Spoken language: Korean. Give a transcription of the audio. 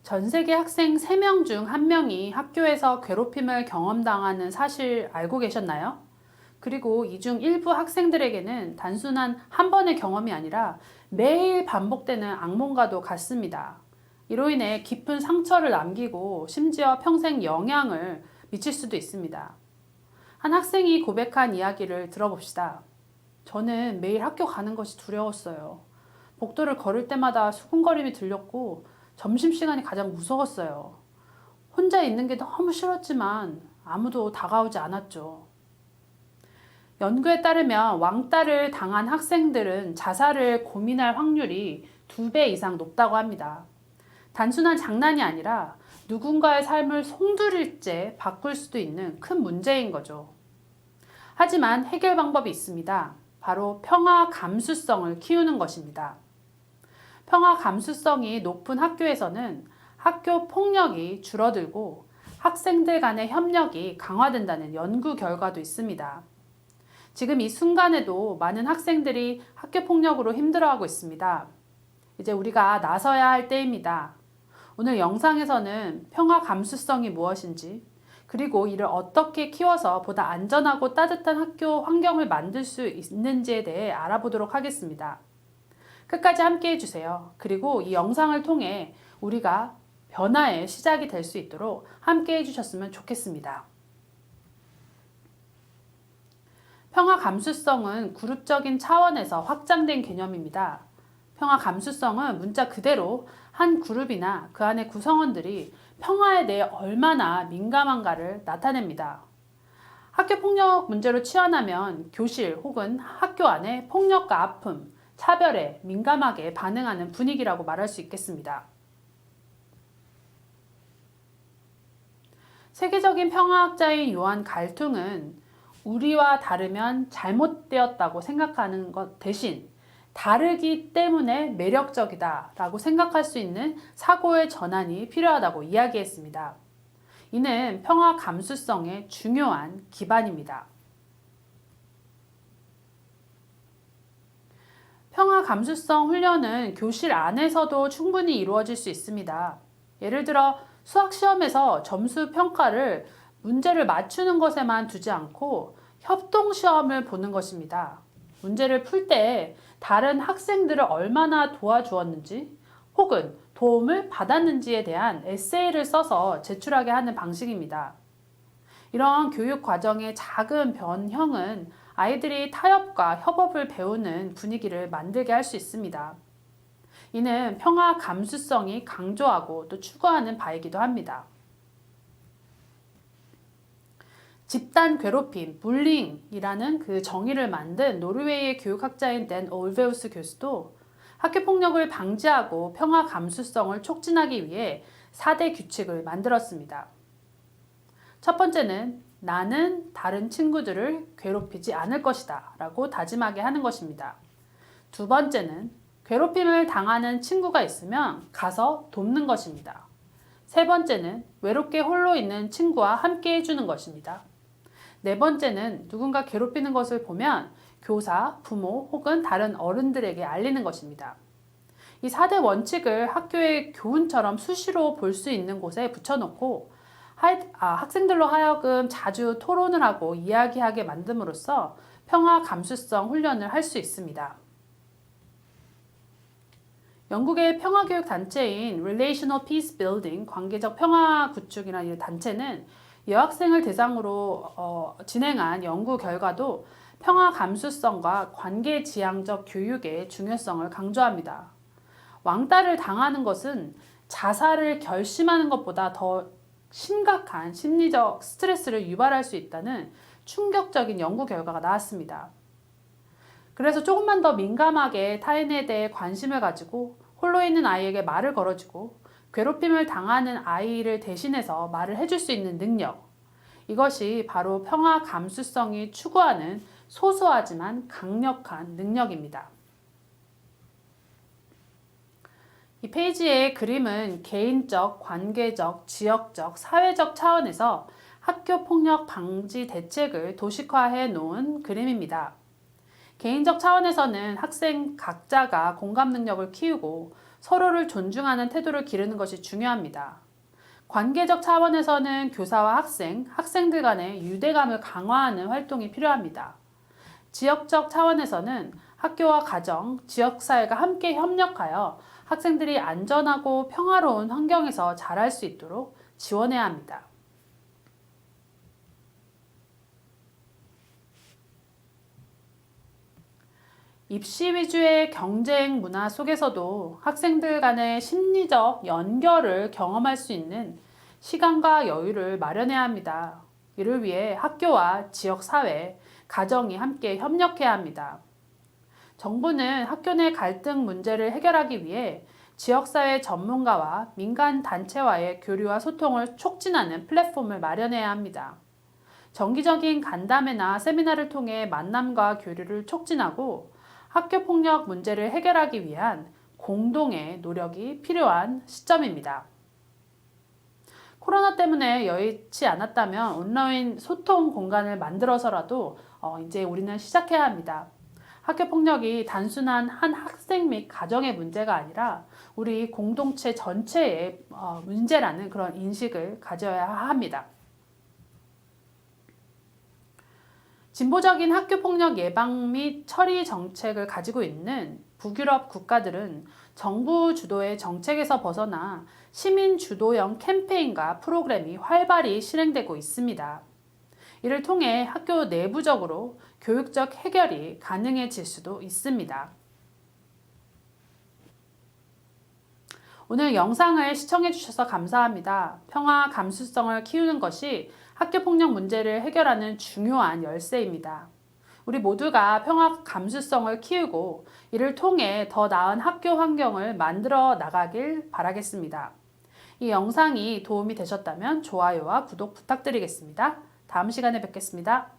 전 세계 학생 3명 중 1명이 학교에서 괴롭힘을 경험당하는 사실 알고 계셨나요? 그리고 이 중 일부 학생들에게는 단순한 한 번의 경험이 아니라 매일 반복되는 악몽과도 같습니다. 이로 인해 깊은 상처를 남기고 심지어 평생 영향을 미칠 수도 있습니다. 한 학생이 고백한 이야기를 들어봅시다. 저는 매일 학교 가는 것이 두려웠어요. 복도를 걸을 때마다 수군거림이 들렸고 점심시간이 가장 무서웠어요. 혼자 있는 게 너무 싫었지만 아무도 다가오지 않았죠. 연구에 따르면 왕따를 당한 학생들은 자살을 고민할 확률이 2배 이상 높다고 합니다. 단순한 장난이 아니라 누군가의 삶을 송두리째 바꿀 수도 있는 큰 문제인 거죠. 하지만 해결 방법이 있습니다. 바로 평화 감수성을 키우는 것입니다. 평화 감수성이 높은 학교에서는 학교 폭력이 줄어들고 학생들 간의 협력이 강화된다는 연구 결과도 있습니다. 지금 이 순간에도 많은 학생들이 학교 폭력으로 힘들어하고 있습니다. 이제 우리가 나서야 할 때입니다. 오늘 영상에서는 평화 감수성이 무엇인지, 그리고 이를 어떻게 키워서 보다 안전하고 따뜻한 학교 환경을 만들 수 있는지에 대해 알아보도록 하겠습니다. 끝까지 함께 해주세요. 그리고 이 영상을 통해 우리가 변화의 시작이 될 수 있도록 함께 해주셨으면 좋겠습니다. 평화 감수성은 그룹적인 차원에서 확장된 개념입니다. 평화 감수성은 문자 그대로 한 그룹이나 그 안의 구성원들이 평화에 대해 얼마나 민감한가를 나타냅니다. 학교 폭력 문제로 치환하면 교실 혹은 학교 안에 폭력과 아픔, 차별에 민감하게 반응하는 분위기라고 말할 수 있겠습니다. 세계적인 평화학자인 요한 갈퉁은 우리와 다르면 잘못되었다고 생각하는 것 대신 다르기 때문에 매력적이다 라고 생각할 수 있는 사고의 전환이 필요하다고 이야기했습니다. 이는 평화 감수성의 중요한 기반입니다. 평화 감수성 훈련은 교실 안에서도 충분히 이루어질 수 있습니다. 예를 들어 수학 시험에서 점수 평가를 문제를 맞추는 것에만 두지 않고 협동 시험을 보는 것입니다. 문제를 풀 때 다른 학생들을 얼마나 도와주었는지 혹은 도움을 받았는지에 대한 에세이를 써서 제출하게 하는 방식입니다. 이런 교육 과정의 작은 변형은 아이들이 타협과 협업을 배우는 분위기를 만들게 할 수 있습니다. 이는 평화 감수성이 강조하고 또 추구하는 바이기도 합니다. 집단 괴롭힘, 불링이라는 그 정의를 만든 노르웨이의 교육학자인 댄 올베우스 교수도 학교 폭력을 방지하고 평화 감수성을 촉진하기 위해 4대 규칙을 만들었습니다. 첫 번째는 나는 다른 친구들을 괴롭히지 않을 것이다 라고 다짐하게 하는 것입니다. 두 번째는 괴롭힘을 당하는 친구가 있으면 가서 돕는 것입니다. 세 번째는 외롭게 홀로 있는 친구와 함께 해주는 것입니다. 네 번째는 누군가 괴롭히는 것을 보면 교사, 부모 혹은 다른 어른들에게 알리는 것입니다. 이 4대 원칙을 학교의 교훈처럼 수시로 볼 수 있는 곳에 붙여놓고 학생들로 하여금 자주 토론을 하고 이야기하게 만듦으로써 평화 감수성 훈련을 할 수 있습니다. 영국의 평화교육 단체인 Relational Peace Building, 관계적 평화 구축이라는 이 단체는 여학생을 대상으로 진행한 연구 결과도 평화 감수성과 관계 지향적 교육의 중요성을 강조합니다. 왕따를 당하는 것은 자살을 결심하는 것보다 더 심각한 심리적 스트레스를 유발할 수 있다는 충격적인 연구 결과가 나왔습니다. 그래서 조금만 더 민감하게 타인에 대해 관심을 가지고 홀로 있는 아이에게 말을 걸어주고 괴롭힘을 당하는 아이를 대신해서 말을 해줄 수 있는 능력, 이것이 바로 평화 감수성이 추구하는 소소하지만 강력한 능력입니다. 이 페이지의 그림은 개인적, 관계적, 지역적, 사회적 차원에서 학교 폭력 방지 대책을 도식화해 놓은 그림입니다. 개인적 차원에서는 학생 각자가 공감 능력을 키우고 서로를 존중하는 태도를 기르는 것이 중요합니다. 관계적 차원에서는 교사와 학생, 학생들 간의 유대감을 강화하는 활동이 필요합니다. 지역적 차원에서는 학교와 가정, 지역사회가 함께 협력하여 학생들이 안전하고 평화로운 환경에서 자랄 수 있도록 지원해야 합니다. 입시 위주의 경쟁 문화 속에서도 학생들 간의 심리적 연결을 경험할 수 있는 시간과 여유를 마련해야 합니다. 이를 위해 학교와 지역사회, 가정이 함께 협력해야 합니다. 정부는 학교 내 갈등 문제를 해결하기 위해 지역사회 전문가와 민간 단체와의 교류와 소통을 촉진하는 플랫폼을 마련해야 합니다. 정기적인 간담회나 세미나를 통해 만남과 교류를 촉진하고 학교폭력 문제를 해결하기 위한 공동의 노력이 필요한 시점입니다. 코로나 때문에 여의치 않았다면 온라인 소통 공간을 만들어서라도 이제 우리는 시작해야 합니다. 학교폭력이 단순한 한 학생 및 가정의 문제가 아니라 우리 공동체 전체의 문제라는 그런 인식을 가져야 합니다. 진보적인 학교폭력 예방 및 처리 정책을 가지고 있는 북유럽 국가들은 정부 주도의 정책에서 벗어나 시민 주도형 캠페인과 프로그램이 활발히 실행되고 있습니다. 이를 통해 학교 내부적으로 교육적 해결이 가능해질 수도 있습니다. 오늘 영상을 시청해 주셔서 감사합니다. 평화 감수성을 키우는 것이 학교폭력 문제를 해결하는 중요한 열쇠입니다. 우리 모두가 평화 감수성을 키우고 이를 통해 더 나은 학교 환경을 만들어 나가길 바라겠습니다. 이 영상이 도움이 되셨다면 좋아요와 구독 부탁드리겠습니다. 다음 시간에 뵙겠습니다.